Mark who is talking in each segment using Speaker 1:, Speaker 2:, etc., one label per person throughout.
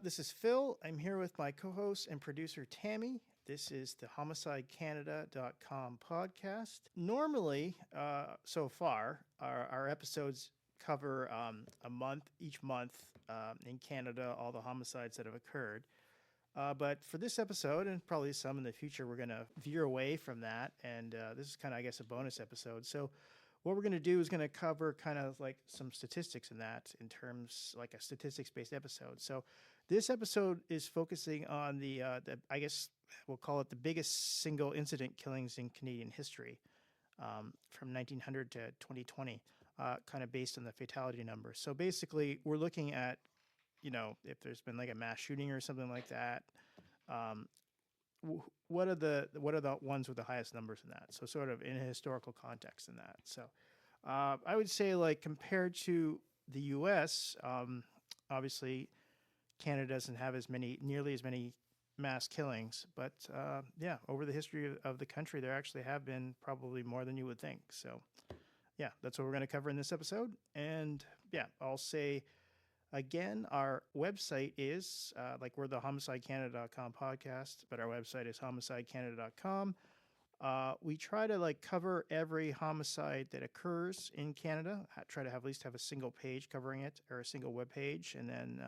Speaker 1: This is Phil. I'm here with my co-host and producer, Tami. This is the homicidecanada.com podcast. Normally, so far, our episodes cover a month, each month in Canada, all the homicides that have occurred. But for this episode, and probably some in the future, we're going to veer away from that. And this is kind of, I guess, a bonus episode. So what we're going to do is going to cover kind of like some statistics in that, in terms like a statistics-based episode. So this episode is focusing on the I guess we'll call it the biggest single incident killings in Canadian history from 1900 to 2020, kind of based on the fatality number. So basically, we're looking at, if there's been like a mass shooting or something like that, what are the ones with the highest numbers in that? So sort of in a historical context in that. So I would say, like, compared to the U.S., obviously Canada doesn't have nearly as many mass killings, but over the history of the country, there actually have been probably more than you would think. So yeah, that's what we're going to cover in this episode. And yeah, I'll say again, our website is, we're the homicidecanada.com podcast, but our website is homicidecanada.com. We try to cover every homicide that occurs in Canada. Try to at least have a single page covering it, or a single web page, and then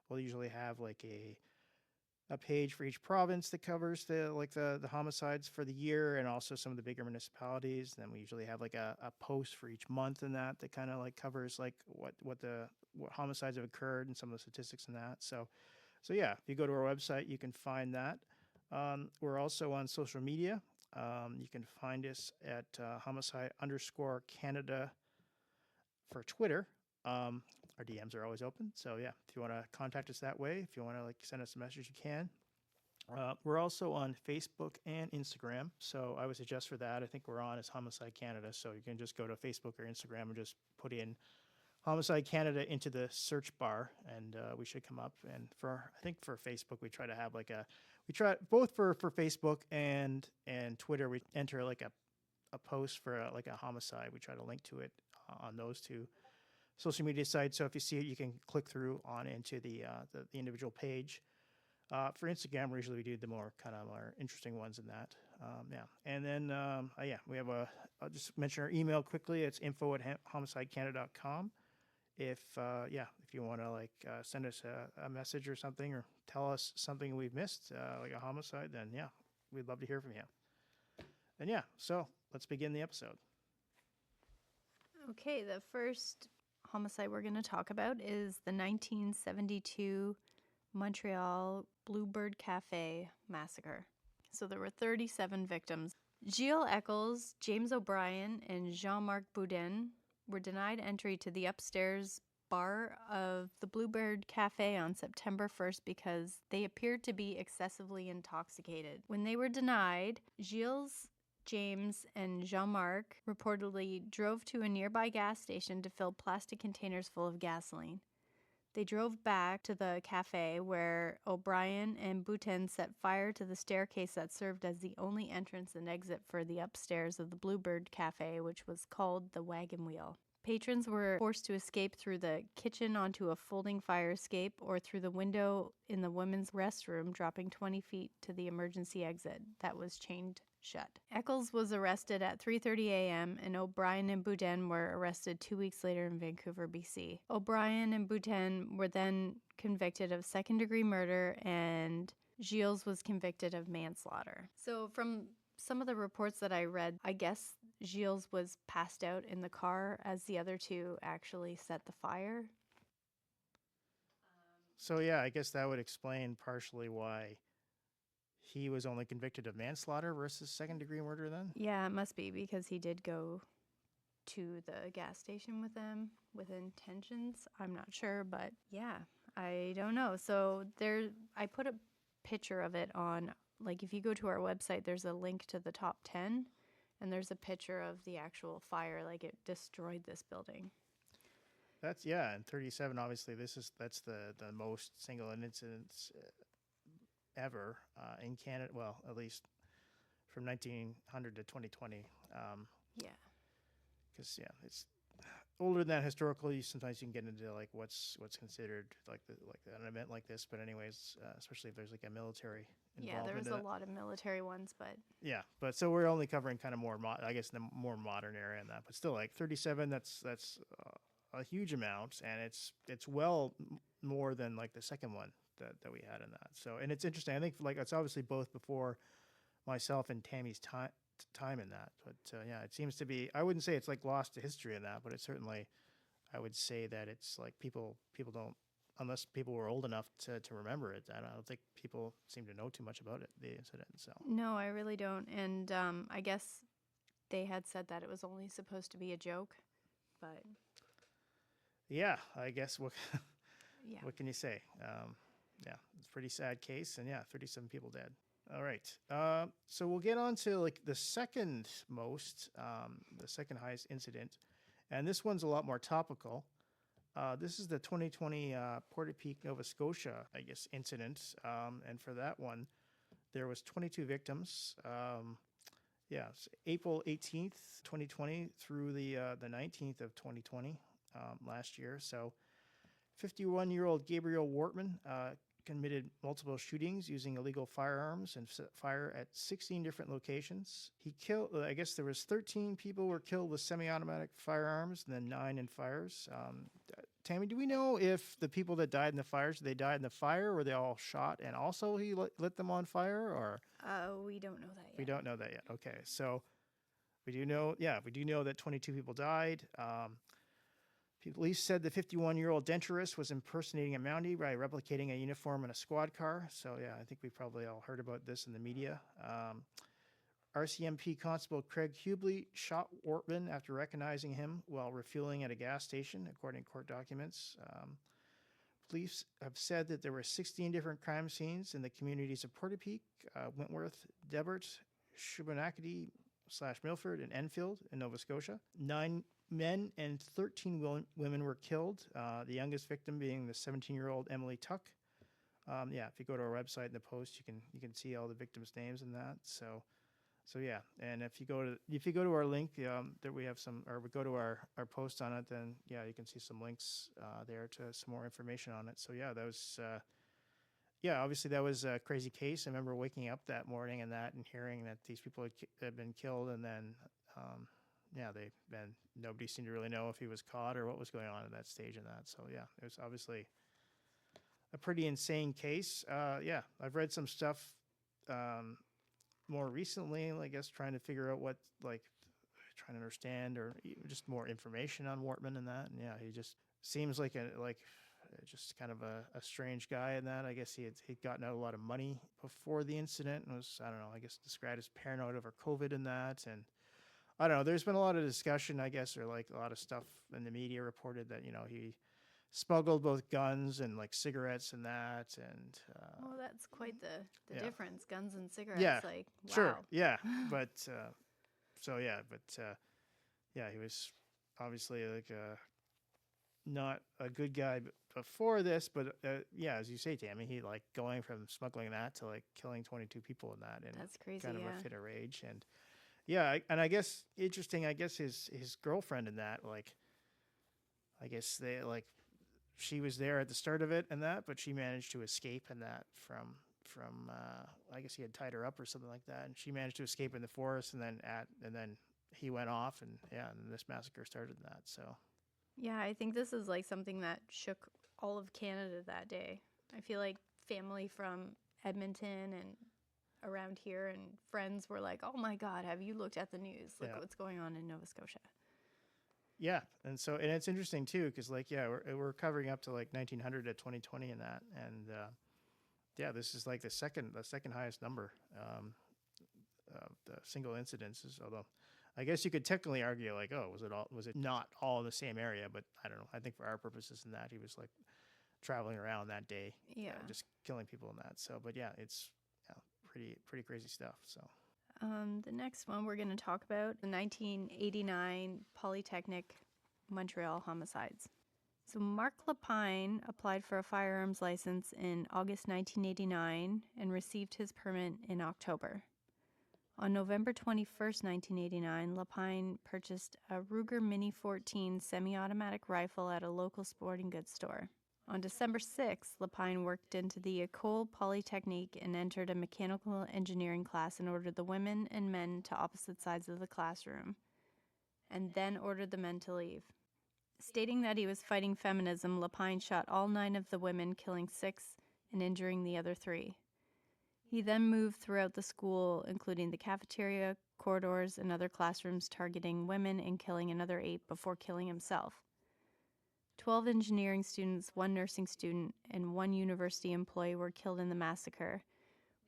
Speaker 1: we'll usually have a page for each province that covers the homicides for the year, and also some of the bigger municipalities. And then we usually have a post for each month in that kind of covers what homicides have occurred and some of the statistics in that. So yeah, if you go to our website, you can find that. We're also on social media. You can find us at homicide_Canada for Twitter. Our DMs are always open. So yeah, if you want to contact us that way, if you want to send us a message, you can. We're also on Facebook and Instagram. So I would suggest for that, I think we're on as Homicide Canada. So you can just go to Facebook or Instagram and just put in Homicide Canada into the search bar, and we should come up. And I think for Facebook, we try to have we try both for Facebook and Twitter, we enter a post for a homicide. We try to link to it on those two social media sites. So if you see it, you can click through on into the individual page. For Instagram, usually we do the more interesting ones in that. And then we have I'll just mention our email quickly. It's info@homicidecanada.com. If you want to send us a message or something, or tell us something we've missed, like a homicide, then yeah, we'd love to hear from you. And yeah, so let's begin the episode.
Speaker 2: Okay, the first homicide we're going to talk about is the 1972 Montreal Bluebird Cafe massacre. So there were 37 victims. Gilles Eccles, James O'Brien, and Jean-Marc Boudin were denied entry to the upstairs bar of the Bluebird Cafe on September 1st because they appeared to be excessively intoxicated. When they were denied, Gilles, James, and Jean-Marc reportedly drove to a nearby gas station to fill plastic containers full of gasoline. They drove back to the cafe where O'Brien and Boudin set fire to the staircase that served as the only entrance and exit for the upstairs of the Bluebird Cafe, which was called the Wagon Wheel. Patrons were forced to escape through the kitchen onto a folding fire escape or through the window in the women's restroom, dropping 20 feet to the emergency exit that was chained shut. Eccles was arrested at 3:30 a.m. and O'Brien and Boudin were arrested 2 weeks later in Vancouver, BC. O'Brien and Boudin were then convicted of second-degree murder, and Gilles was convicted of manslaughter. So from some of the reports that I read, I guess Gilles was passed out in the car as the other two actually set the fire.
Speaker 1: So yeah, I guess that would explain partially why he was only convicted of manslaughter versus second-degree murder then?
Speaker 2: Yeah, it must be because he did go to the gas station with them with intentions. I'm not sure, but yeah, I don't know. So I put a picture of it on, if you go to our website, there's a link to the top 10, and there's a picture of the actual fire, it destroyed this building.
Speaker 1: And 37, obviously, that's the most single incidents ever in Canada, well, at least from 1900 to 2020.
Speaker 2: Yeah.
Speaker 1: Because, it's older than that historically, sometimes you can get into like what's considered like an event like this. But anyways, especially if there's like a military
Speaker 2: Yeah, there
Speaker 1: involvement
Speaker 2: was
Speaker 1: in
Speaker 2: a
Speaker 1: it.
Speaker 2: lot of military ones, but
Speaker 1: Yeah, but so we're only covering kind of more, I guess, the more modern era in that. But still, like 37, that's a huge amount, and it's well more than like the second one that we had in that. So, and it's interesting. I think like it's obviously both before myself and Tammy's time in that. But yeah, it seems to be. I wouldn't say it's like lost to history in that, but it certainly. I would say that it's like people don't, unless people were old enough to remember it. I don't think people seem to know too much about it, the incident. So
Speaker 2: no, I really don't. And I guess they had said that it was only supposed to be a joke, but
Speaker 1: yeah, I guess what
Speaker 2: yeah.
Speaker 1: what can you say? Yeah, it's a pretty sad case, and yeah, 37 people dead. All right, so we'll get on to like the second highest incident, and this one's a lot more topical. This is the 2020 Porta Peak, Nova Scotia, I guess, incident, and for that one, there was 22 victims. Yeah, it's April 18th, 2020 through the 19th of 2020 last year. So 51-year-old Gabriel Wortman committed multiple shootings using illegal firearms and set fire at 16 different locations. He killed, I guess there was 13 people were killed with semi-automatic firearms and then 9 in fires. Tami, do we know if the people that died in the fires, they died in the fire or were they all shot and also he lit them on fire, or?
Speaker 2: We don't know that yet.
Speaker 1: We don't know that yet. Okay, so we do know that 22 people died. Police said the 51-year-old denturist was impersonating a Mountie by replicating a uniform in a squad car. So yeah, I think we probably all heard about this in the media. RCMP Constable Craig Hubley shot Wortman after recognizing him while refueling at a gas station, according to court documents. Police have said that there were 16 different crime scenes in the communities of Porta Peak, Wentworth, Debert, Shubenacadie/Milford, and Enfield in Nova Scotia. 9 men and 13 women were killed, the youngest victim being the 17-year-old Emily Tuck. Yeah, if you go to our website in the post, you can see all the victims' names in that. So yeah, and if you go to our link that we have we go to our post on it, then yeah, you can see some links there to some more information on it. So yeah, that was obviously that was a crazy case. I remember waking up that morning and hearing that these people had been killed, and then nobody seemed to really know if he was caught or what was going on at that stage in that. So yeah, it was obviously a pretty insane case. Yeah, I've read some stuff more recently, I guess, trying to figure out trying to understand or just more information on Wortman and that. And yeah, he just seems like just kind of a strange guy in that. I guess he'd gotten out a lot of money before the incident and was, I don't know, I guess described as paranoid over COVID and that. And I don't know, there's been a lot of discussion, I guess, or like a lot of stuff in the media reported that, he smuggled both guns and like cigarettes and that. And
Speaker 2: well, that's quite the
Speaker 1: yeah.
Speaker 2: difference, guns and cigarettes.
Speaker 1: Yeah,
Speaker 2: like, wow.
Speaker 1: Sure, yeah, but he was obviously like not a good guy before this, but yeah, as you say, Tami, he like going from smuggling that to like killing 22 people in that, and
Speaker 2: that's crazy,
Speaker 1: kind of a fit of rage. And yeah, and I guess interesting, I guess his girlfriend in that, like, I guess they like, she was there at the start of it and that, but she managed to escape in that from I guess he had tied her up or something like that, and she managed to escape in the forest, and then he went off, and yeah, and this massacre started in that. So
Speaker 2: yeah, I think this is like something that shook all of Canada that day. I feel like family from Edmonton and around here and friends were like, "Oh my God, have you looked at the news? Look what's going on in Nova Scotia."
Speaker 1: Yeah, and it's interesting too, because like we're covering up to like 1900 to 2020 in that, and yeah, this is like the second highest number of the single incidences. Although I guess you could technically argue like, oh, was it not all in the same area? But I don't know. I think for our purposes in that, he was like traveling around that day, just killing people in that. So, but yeah, it's pretty crazy stuff. So.
Speaker 2: The next one we're going to talk about, the 1989 Polytechnic Montreal homicides. So Mark Lapine applied for a firearms license in August 1989 and received his permit in October. On November 21st, 1989, Lapine purchased a Ruger Mini 14 semi-automatic rifle at a local sporting goods store. On December 6th, Lapine worked into the École Polytechnique and entered a mechanical engineering class and ordered the women and men to opposite sides of the classroom, and then ordered the men to leave. Stating that he was fighting feminism, Lapine shot all 9 of the women, killing 6 and injuring the other 3. He then moved throughout the school, including the cafeteria, corridors, and other classrooms, targeting women and killing another 8 before killing himself. 12 engineering students, 1 nursing student, and 1 university employee were killed in the massacre.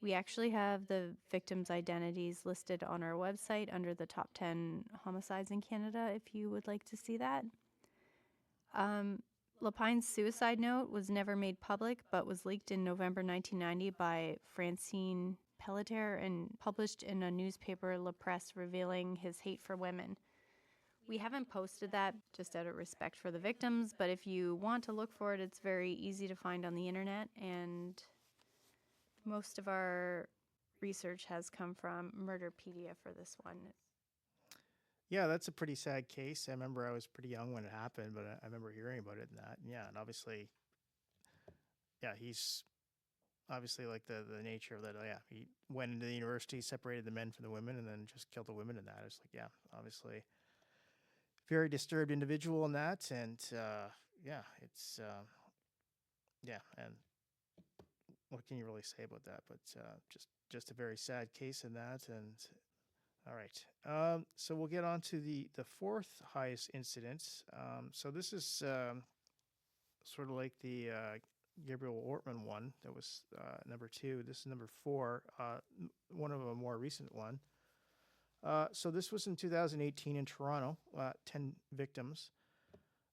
Speaker 2: We actually have the victims' identities listed on our website under the top 10 homicides in Canada, if you would like to see that. Lapine's suicide note was never made public, but was leaked in November 1990 by Francine Pelletier and published in a newspaper, La Presse, revealing his hate for women. We haven't posted that just out of respect for the victims, but if you want to look for it, it's very easy to find on the internet, and most of our research has come from Murderpedia for this one.
Speaker 1: Yeah, that's a pretty sad case. I remember I was pretty young when it happened, but I remember hearing about it and that. Yeah, and obviously, yeah, he's obviously like the nature of that. Yeah, he went into the university, separated the men from the women, and then just killed the women in that. It's like, yeah, obviously, very disturbed individual in that. And yeah, it's, yeah, and what can you really say about that? But just a very sad case in that. And all right. So we'll get on to the 4th highest incident. So this is sort of like the Gabriel Ortman one that was number 2. This is number 4, one of a more recent one. So this was in 2018 in Toronto, 10 victims.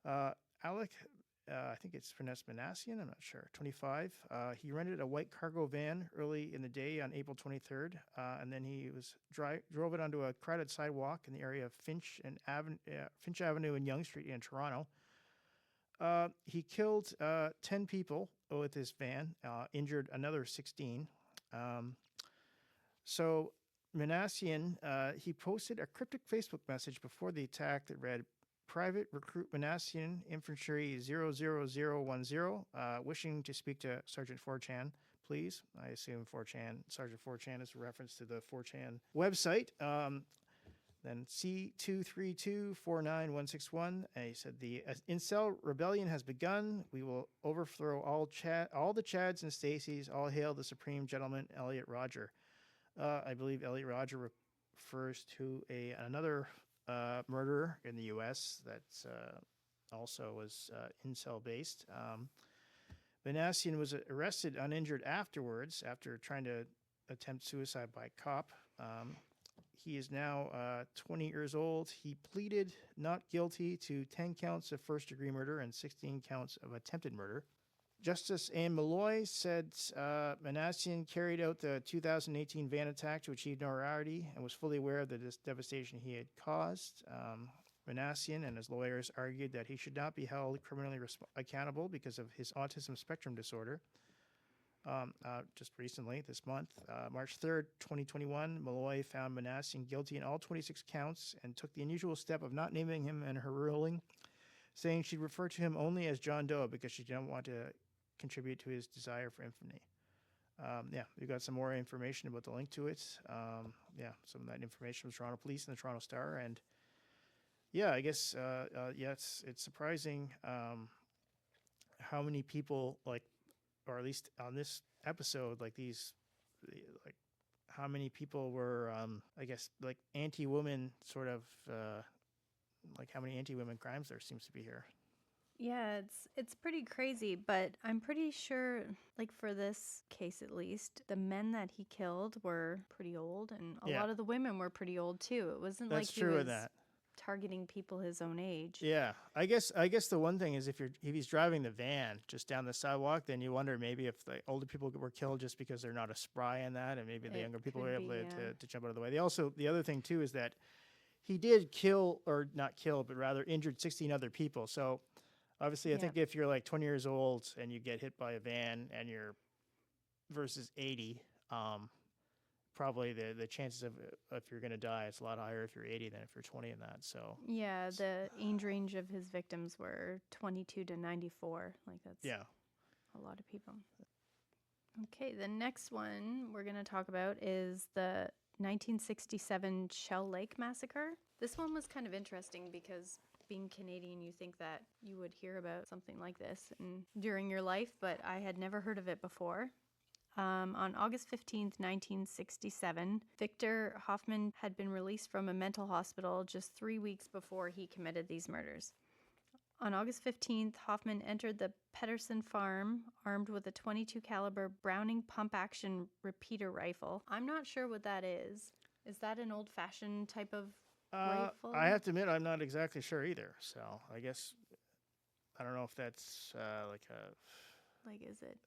Speaker 1: Alec, I think it's pronounced Manassian, I'm not sure, 25. He rented a white cargo van early in the day on April 23rd, and then he drove it onto a crowded sidewalk in the area of Finch Avenue and Yonge Street in Toronto. He killed 10 people with his van, injured another 16. So Manassian, he posted a cryptic Facebook message before the attack that read, "Private Recruit Manassian, Infantry 00010, wishing to speak to Sergeant 4chan, please." I assume 4chan, Sergeant 4chan is a reference to the 4chan website. Then C23249161, he said, "The incel rebellion has begun. We will overthrow all the Chads and Stacys. All hail the supreme gentleman, Elliot Rodger." I believe Elliot Rodger refers to another murderer in the U.S. that also was incel-based. Manassian was arrested uninjured afterwards after trying to attempt suicide by cop. He is now 20 years old. He pleaded not guilty to 10 counts of first-degree murder and 16 counts of attempted murder. Justice Anne Malloy said Manassian carried out the 2018 van attack to achieve notoriety and was fully aware of the devastation he had caused. Manassian and his lawyers argued that he should not be held criminally accountable because of his autism spectrum disorder. Just recently, this month, March 3rd, 2021, Malloy found Manassian guilty in all 26 counts and took the unusual step of not naming him in her ruling, saying she'd refer to him only as John Doe because she didn't want to contribute to his desire for infamy. Yeah, we got some more information about the link to it. Yeah, some of that information was Toronto Police and the Toronto Star. And yeah, I guess, yeah, it's surprising how many people, like, or at least on this episode, like how many people were, I guess, like anti-woman sort of, like how many anti-women crimes there seems to be here.
Speaker 2: Yeah, it's pretty crazy, but I'm pretty sure, like for this case at least, the men that he killed were pretty old, and a lot of the women were pretty old too. It wasn't like he was targeting people his own age.
Speaker 1: Yeah, I guess the one thing is if he's driving the van just down the sidewalk, then you wonder maybe if the older people were killed just because they're not a spry in that, and maybe the younger people were able to jump out of the way. The other thing too is that he did kill, or not kill, but rather injured 16 other people. So obviously, I think if you're like 20 years old and you get hit by a van and you're versus 80, probably the chances of if you're going to die, it's a lot higher if you're 80 than if you're 20 in that. So
Speaker 2: Yeah, the age range of his victims were 22 to 94. Like, that's
Speaker 1: yeah.
Speaker 2: a lot of people. Okay, the next one we're going to talk about is the 1967 Shell Lake Massacre. This one was kind of interesting because being Canadian, you think that you would hear about something like this during your life, but I had never heard of it before. On August 15th, 1967, Victor Hoffman had been released from a mental hospital just 3 weeks before he committed these murders. On August 15th, Hoffman entered the Pedersen farm armed with a .22 caliber Browning pump-action repeater rifle. I'm not sure what that is. Is that an old-fashioned type of rifle?
Speaker 1: I have to admit, I'm not exactly sure either. So I guess I don't know if that's
Speaker 2: is it?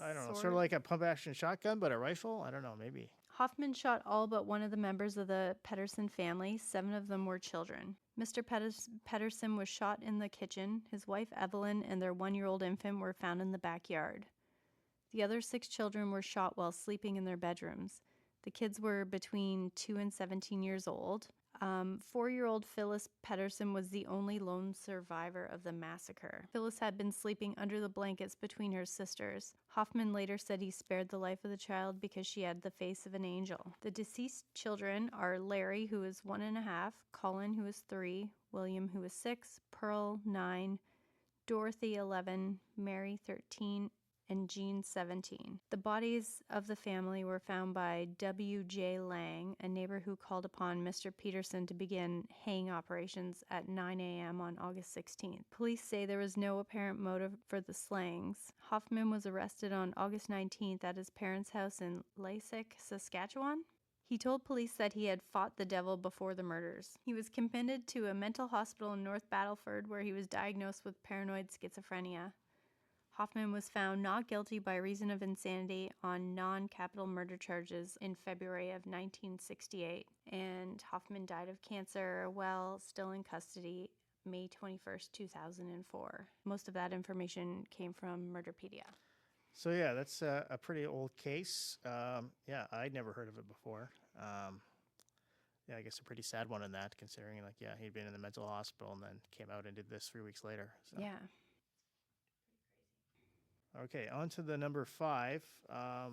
Speaker 1: I don't know, sort of like a pump-action shotgun, but a rifle. I don't know, maybe.
Speaker 2: Hoffman shot all but one of the members of the Pedersen family. 7 of them were children. Mr. Pedersen was shot in the kitchen. His wife, Evelyn, and their 1-year-old infant were found in the backyard. The other 6 children were shot while sleeping in their bedrooms. The kids were between 2 and 17 years old. 4-year-old Phyllis Pedersen was the only lone survivor of the massacre. Phyllis had been sleeping under the blankets between her sisters. Hoffman later said he spared the life of the child because she had the face of an angel. The deceased children are Larry, who is 1.5, Colin, who is 3, William, who is 6, Pearl, 9, Dorothy, 11, Mary, 13, and Jean, 17. The bodies of the family were found by W.J. Lang, a neighbor who called upon Mr. Peterson to begin hang operations at 9 a.m. on August 16th. Police say there was no apparent motive for the slayings. Hoffman was arrested on August 19th at his parents' house in Lasik, Saskatchewan. He told police that he had fought the devil before the murders. He was committed to a mental hospital in North Battleford where he was diagnosed with paranoid schizophrenia. Hoffman was found not guilty by reason of insanity on non-capital murder charges in February of 1968, and Hoffman died of cancer while still in custody May 21st, 2004. Most of that information came from Murderpedia.
Speaker 1: So yeah, that's a pretty old case. Yeah, I'd never heard of it before. Yeah, I guess a pretty sad one in that, considering he'd been in the mental hospital and then came out and did this 3 weeks later. So.
Speaker 2: Yeah.
Speaker 1: Okay, on to the number 5. I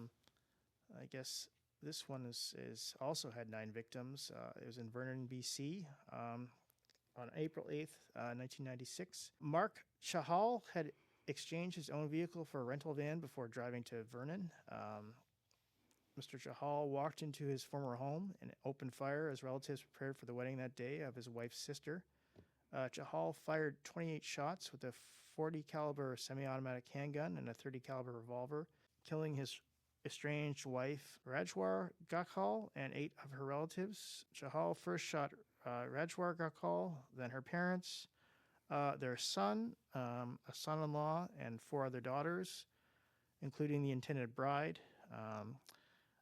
Speaker 1: guess this one is also had 9 victims. It was in Vernon, BC, on April 8th, 1996. Mark Chahal had exchanged his own vehicle for a rental van before driving to Vernon. Mr. Chahal walked into his former home and opened fire as relatives prepared for the wedding that day of his wife's sister. Chahal fired 28 shots with a .40 caliber semi-automatic handgun and a .30 caliber revolver, killing his estranged wife Rajwar Gakhal and 8 of her relatives. Chahal first shot Rajwar Gakhal, then her parents, their son, a son-in-law, and 4 other daughters, including the intended bride.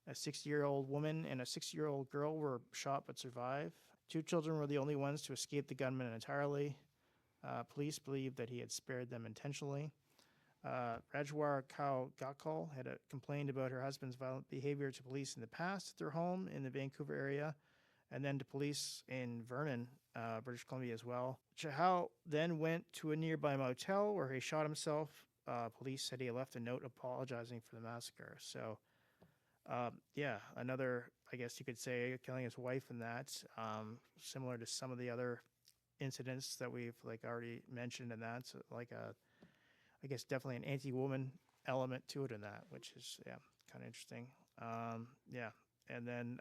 Speaker 1: A 60-year-old woman and a 6-year-old girl were shot but survived. 2 children were the only ones to escape the gunman entirely. Police believe that he had spared them intentionally. Rajwar Kaur Gakhal had complained about her husband's violent behavior to police in the past at their home in the Vancouver area, and then to police in Vernon, British Columbia as well. Chahal then went to a nearby motel where he shot himself. Police said he left a note apologizing for the massacre. So, another, I guess you could say, killing his wife in that, similar to some of the other incidents that we've already mentioned in that. So I guess definitely an anti-woman element to it in that, which is, kind of interesting. And then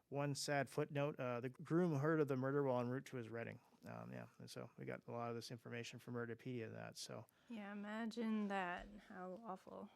Speaker 1: one sad footnote, the groom heard of the murder while en route to his wedding. And so we got a lot of this information from Murderpedia and that, so.
Speaker 2: Yeah, imagine that. How awful.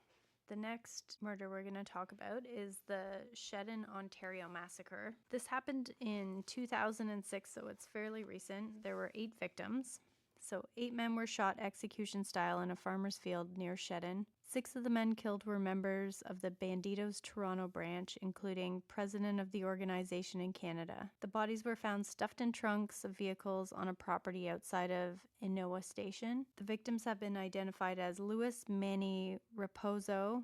Speaker 2: The next murder we're going to talk about is the Shedden, Ontario massacre. This happened in 2006, so it's fairly recent. There were 8 victims. So 8 men were shot execution style in a farmer's field near Shedden. 6 of the men killed were members of the Bandidos Toronto branch, including president of the organization in Canada. The bodies were found stuffed in trunks of vehicles on a property outside of Nova Station. The victims have been identified as Louis Manny Raposo,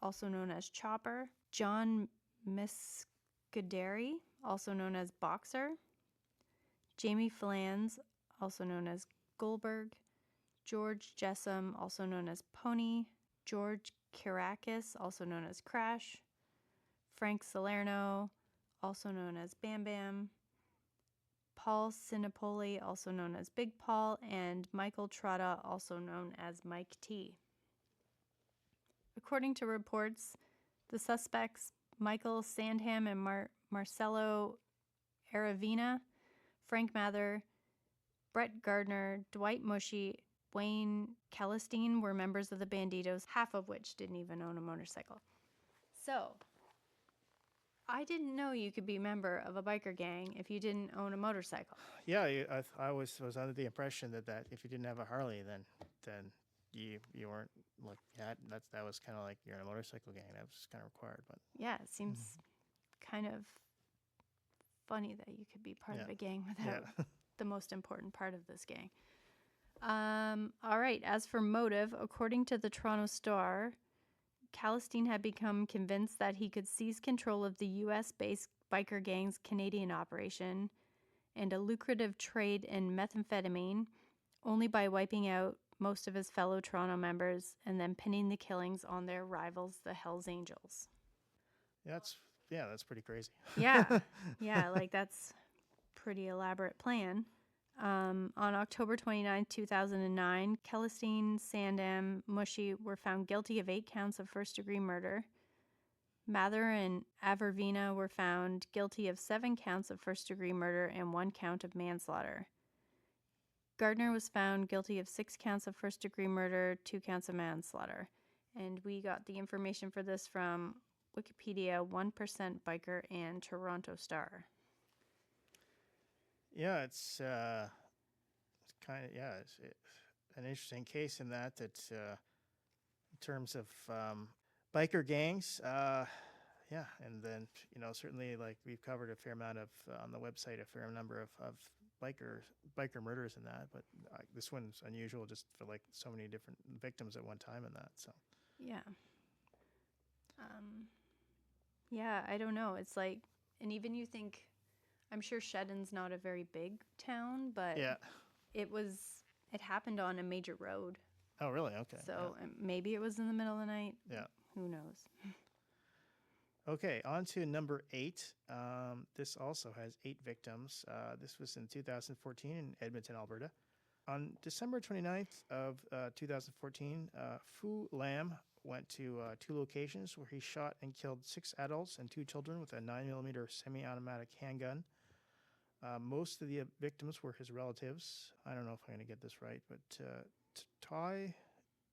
Speaker 2: also known as Chopper, John Miscaderi, also known as Boxer, Jamie Flans, also known as Goldberg, George Jessam, also known as Pony, George Kirakis, also known as Crash, Frank Salerno, also known as Bam Bam, Paul Sinopoli, also known as Big Paul, and Michael Trotta, also known as Mike T. According to reports, the suspects, Michael Sandham and Marcelo Aravina, Frank Mather, Brett Gardner, Dwight Mushy, Wayne Calistine were members of the Banditos, half of which didn't even own a motorcycle. So, I didn't know you could be a member of a biker gang if you didn't own a motorcycle.
Speaker 1: Yeah, I was under the impression that if you didn't have a Harley, then you weren't like that was kind of like you're in a motorcycle gang. That was kind of required, but
Speaker 2: Yeah, it seems kind of funny that you could be part of a gang without the most important part of this gang. All right, as for motive, according to the Toronto Star, Calistine had become convinced that he could seize control of the U.S.-based biker gang's Canadian operation and a lucrative trade in methamphetamine only by wiping out most of his fellow Toronto members and then pinning the killings on their rivals, the Hells Angels.
Speaker 1: That's pretty crazy.
Speaker 2: Yeah, like that's pretty elaborate plan. On October 29, 2009, Celestine, Sandam, Mushy were found guilty of 8 counts of first-degree murder. Mather and Avervina were found guilty of 7 counts of first-degree murder and 1 count of manslaughter. Gardner was found guilty of 6 counts of first-degree murder, 2 counts of manslaughter. And we got the information for this from Wikipedia, 1% Biker, and Toronto Star.
Speaker 1: Yeah, it's kind of it's an interesting case in that in terms of biker gangs, and then certainly like we've covered a fair amount of on the website, a fair number of biker murders in that, but this one's unusual just for like so many different victims at one time in that. So
Speaker 2: I don't know. It's like, and even you think. I'm sure Shedden's not a very big town, but it happened on a major road.
Speaker 1: Oh, really? Okay.
Speaker 2: So maybe it was in the middle of the night.
Speaker 1: Yeah.
Speaker 2: Who knows?
Speaker 1: Okay, on to number 8. This also has 8 victims. This was in 2014 in Edmonton, Alberta. On December 29th of 2014, Fu Lam went to 2 locations where he shot and killed 6 adults and 2 children with a 9mm semi-automatic handgun. Most of the victims were his relatives. I don't know if I'm going to get this right, but Tai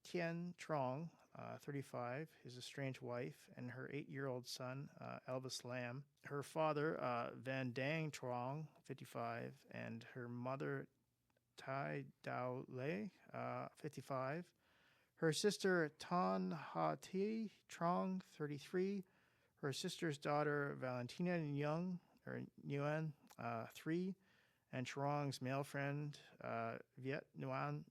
Speaker 1: Tien Trong, 35, his estranged wife, and her 8-year-old son, Elvis Lam. Her father, Van Dang Trong, 55, and her mother, Tai Dao Le, 55. Her sister, Tan Ha Ti Trong, 33. Her sister's daughter, Valentina Nguyen, 3. And Chorong's male friend, Viet Nguyen.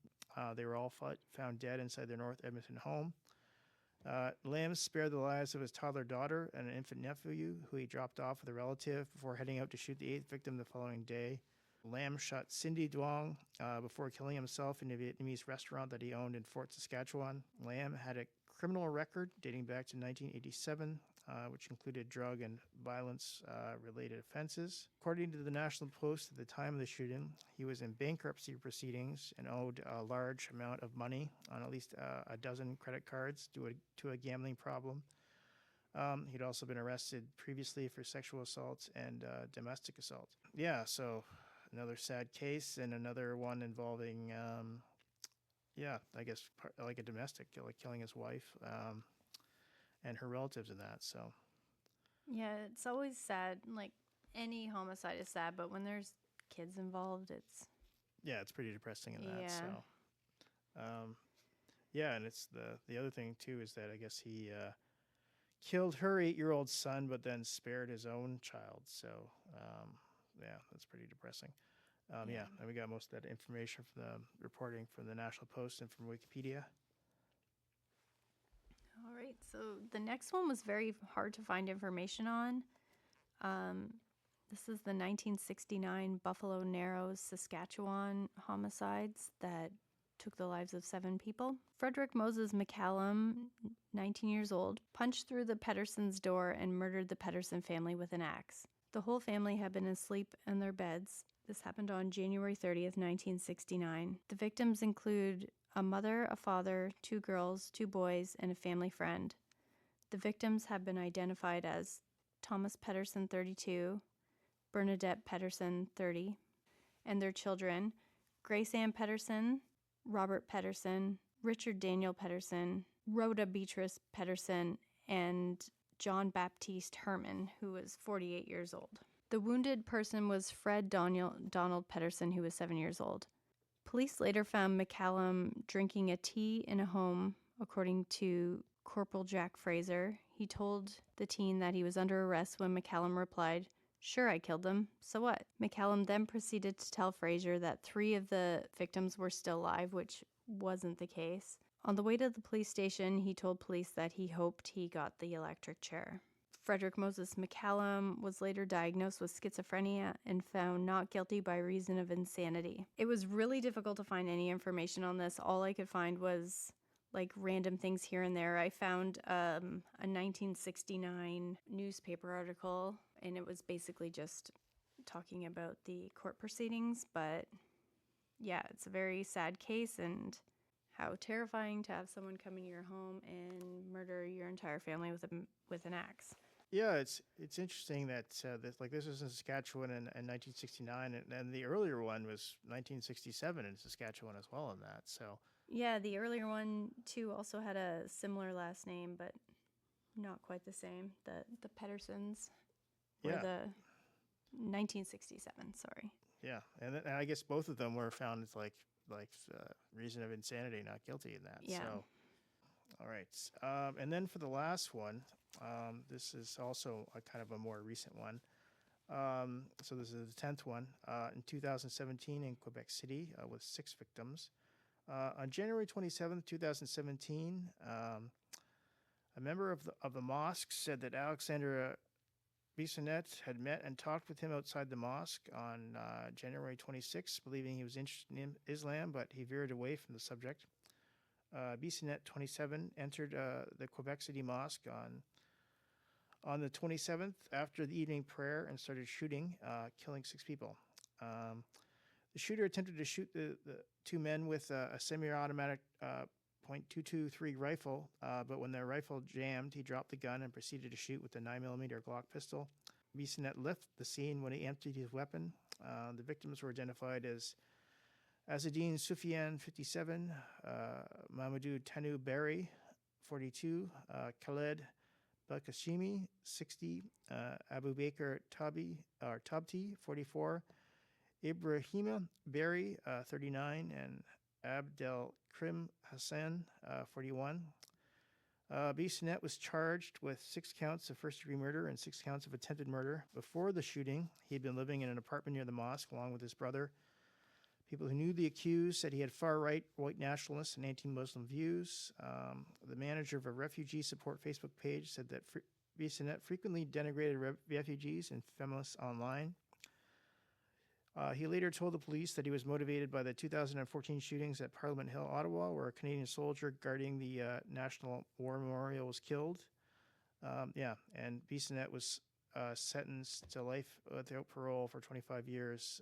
Speaker 1: They were all found dead inside their North Edmonton home. Lam spared the lives of his toddler daughter and an infant nephew, who he dropped off with a relative before heading out to shoot the 8th victim the following day. Lam shot Cindy Duong before killing himself in a Vietnamese restaurant that he owned in Fort Saskatchewan. Lam had a criminal record dating back to 1987, which included drug and violence-related offenses. According to the National Post, at the time of the shooting, he was in bankruptcy proceedings and owed a large amount of money on at least a dozen credit cards due to a gambling problem. He'd also been arrested previously for sexual assault and domestic assault. Yeah, so another sad case, and another one involving, I guess like a domestic, like killing his wife and her relatives in that. So
Speaker 2: yeah, it's always sad. Like any homicide is sad, but when there's kids involved, it's
Speaker 1: pretty depressing in that.
Speaker 2: Yeah.
Speaker 1: So and it's the other thing too is that I guess he killed her 8-year-old son, but then spared his own child. So that's pretty depressing. And we got most of that information from the reporting from the National Post and from Wikipedia.
Speaker 2: All right, so the next one was very hard to find information on. This is the 1969 Buffalo Narrows, Saskatchewan homicides that took the lives of 7 people. Frederick Moses McCallum, 19 years old, punched through the Pedersons' door and murdered the Pedersen family with an axe. The whole family had been asleep in their beds. This happened on January 30th, 1969. The victims include a mother, a father, 2 girls, 2 boys, and a family friend. The victims have been identified as Thomas Pedersen, 32, Bernadette Pedersen, 30, and their children, Grace Ann Pedersen, Robert Pedersen, Richard Daniel Pedersen, Rhoda Beatrice Pedersen, and John Baptiste Herman, who was 48 years old. The wounded person was Fred Donald Pedersen, who was 7 years old. Police later found McCallum drinking a tea in a home, according to Corporal Jack Fraser. He told the teen that he was under arrest when McCallum replied, "Sure, I killed them. So what?" McCallum then proceeded to tell Fraser that 3 of the victims were still alive, which wasn't the case. On the way to the police station, he told police that he hoped he got the electric chair. Frederick Moses McCallum was later diagnosed with schizophrenia and found not guilty by reason of insanity. It was really difficult to find any information on this. All I could find was like random things here and there. I found a 1969 newspaper article, and it was basically just talking about the court proceedings. But yeah, it's a very sad case, and how terrifying to have someone come into your home and murder your entire family with an axe.
Speaker 1: Yeah, it's interesting that this was in Saskatchewan in 1969, and the earlier one was 1967 in Saskatchewan as well. In that, so
Speaker 2: yeah, the earlier one too also had a similar last name, but not quite the same. The Pedersens were the 1967. Sorry.
Speaker 1: Yeah, and I guess both of them were found as reason of insanity, not guilty in that.
Speaker 2: Yeah.
Speaker 1: So, all right, and then for the last one. This is also a kind of a more recent one. So this is the 10th one in 2017 in Quebec City with 6 victims. On January 27th, 2017, a member of the mosque said that Alexandre Bissonnette had met and talked with him outside the mosque on January 26th, believing he was interested in Islam, but he veered away from the subject. Bissonnette, 27, entered the Quebec City Mosque on the 27th after the evening prayer and started shooting, killing 6 people. The shooter attempted to shoot the 2 men with a semi-automatic .223 rifle, but when their rifle jammed, he dropped the gun and proceeded to shoot with a 9mm Glock pistol. Bissonnette left the scene when he emptied his weapon. The victims were identified as Azzedine Soufiane, 57, Mamadou Tanu Berry, 42, Khaled Bakashimi, 60, Abu Bakr Tabti, 44, Ibrahima Berry, 39, and Abdel Krim Hassan, 41. Bissonnette was charged with 6 counts of first-degree murder and 6 counts of attempted murder. Before the shooting, he had been living in an apartment near the mosque along with his brother. People who knew the accused said he had far-right, white nationalist, and anti-Muslim views. The manager of a refugee support Facebook page said that Bissonnette frequently denigrated refugees and feminists online. He later told the police that he was motivated by the 2014 shootings at Parliament Hill, Ottawa, where a Canadian soldier guarding the National War Memorial was killed. And Bissonnette was sentenced to life without parole for 25 years,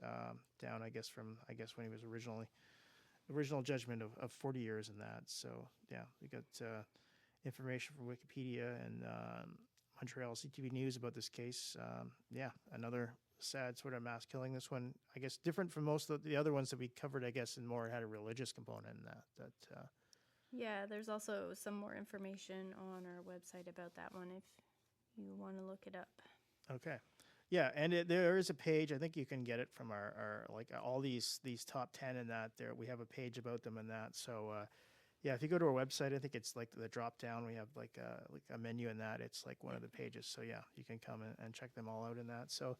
Speaker 1: down, I guess, when he was original judgment of 40 years in that. So, yeah, we got information from Wikipedia and Montreal CTV News about this case. Another sad sort of mass killing. This one, I guess, different from most of the other ones that we covered, I guess, and more had a religious component in that.
Speaker 2: Yeah, there's also some more information on our website about that one if you want to look it up.
Speaker 1: Okay. Yeah, and there is a page. I think you can get it from our all these top 10 and that. There we have a page about them and that. So if you go to our website, I think it's like the drop down. We have like a menu in that. It's like one of the pages. So yeah, you can come and check them all out in that. So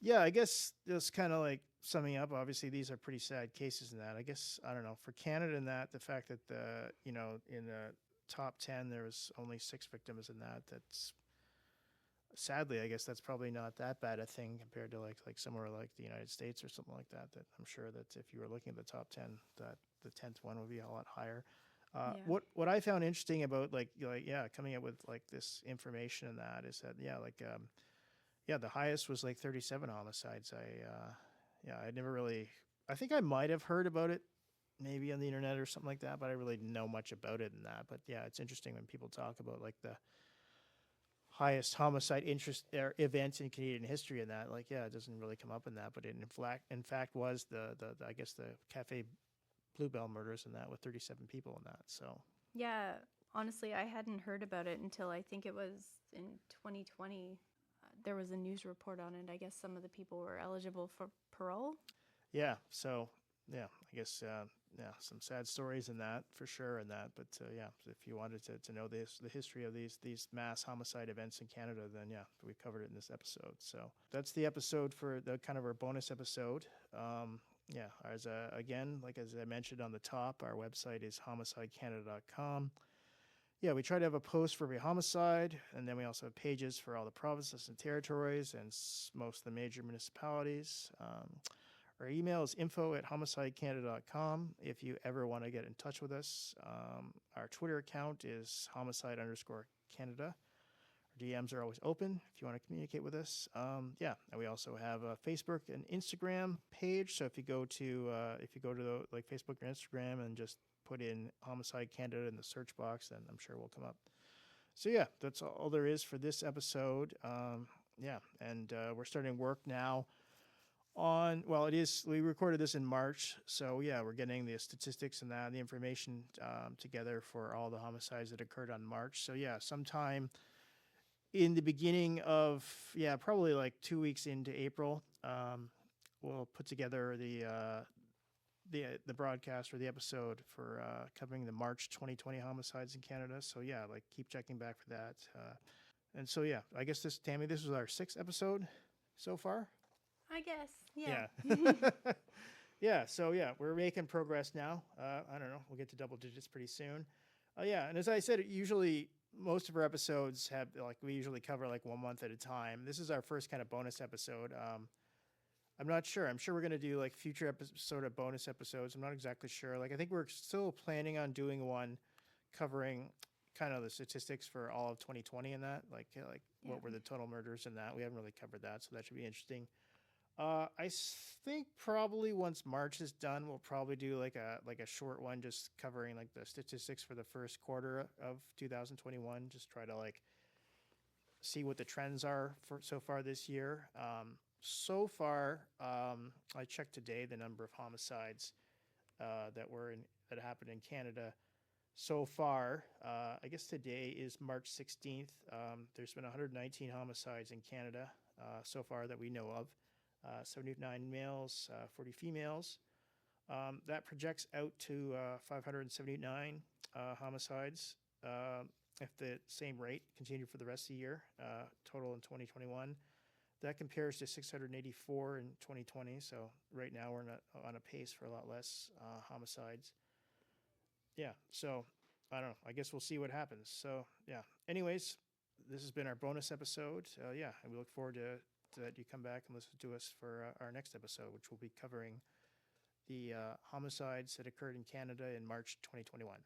Speaker 1: yeah, I guess just kind of like summing up. Obviously, these are pretty sad cases in that. I guess I don't know for Canada and that the fact that in the top 10, there was only 6 victims in that. That's sadly, I guess that's probably not that bad a thing compared to like somewhere like the United States or something like that. That I'm sure that if you were looking at the top 10, that the 10th one would be a lot higher.
Speaker 2: Yeah.
Speaker 1: What I found interesting about coming up with like this information and that is that the highest was like 37 homicides. I never really, I think I might have heard about it maybe on the internet or something like that, but I really didn't know much about it in that. But yeah, it's interesting when people talk about like the highest homicide interest or events in Canadian history and that, like, yeah, it doesn't really come up in that, but it in fact was the I guess the Cafe Bluebell murders and that with 37 people in that. So
Speaker 2: Yeah, honestly, I hadn't heard about it until I think it was in 2020. There was a news report on it. I guess some of the people were eligible for parole.
Speaker 1: yeah, so yeah, I guess some sad stories in that for sure, and that. But yeah, if you wanted to know the history of these mass homicide events in Canada, then yeah, we covered it in this episode. So that's the episode for the kind of our bonus episode. Yeah, as again, like as I mentioned on the top, our website is homicidecanada.com. Yeah, we try to have a post for every homicide, and then we also have pages for all the provinces and territories and most of the major municipalities. Our email is info@homicidecanada.com if you ever want to get in touch with us. Our Twitter account is homicide_Canada. Our DMs are always open if you want to communicate with us. And we also have a Facebook and Instagram page. So if you go to like Facebook or Instagram and just put in Homicide Canada in the search box, then I'm sure we'll come up. So yeah, that's all there is for this episode. We're starting work now we recorded this in March, so yeah, we're getting the statistics and the information together for all the homicides that occurred on March. So yeah, sometime in the beginning of probably like 2 weeks into April, we'll put together the broadcast or the episode for covering the March 2020 homicides in Canada. So yeah, like keep checking back for that. And so yeah, I guess Tami, this was our 6th episode so far.
Speaker 2: I guess, yeah.
Speaker 1: Yeah, so yeah, we're making progress now. I don't know, we'll get to double digits pretty soon. And as I said, usually most of our episodes we usually cover like 1 month at a time. This is our first kind of bonus episode. I'm not sure. I'm sure we're going to do like future sort of bonus episodes. I'm not exactly sure. Like I think we're still planning on doing one covering kind of the statistics for all of 2020 and that, what were the total murders and that. We haven't really covered that, so that should be interesting. I think probably once March is done, we'll probably do like a short one, just covering like the statistics for the first quarter of 2021. Just try to like see what the trends are for so far this year. So far, I checked today the number of homicides that happened in Canada. So far, I guess today is March 16th. There's been 119 homicides in Canada so far that we know of. 79 males, 40 females. That projects out to 579 homicides if the same rate continued for the rest of the year, total in 2021. That compares to 684 in 2020. So right now we're on a pace for a lot less homicides. Yeah, so I don't know. I guess we'll see what happens. So yeah. Anyways, this has been our bonus episode. And we look forward to that you come back and listen to us for our next episode, which will be covering the homicides that occurred in Canada in March 2021.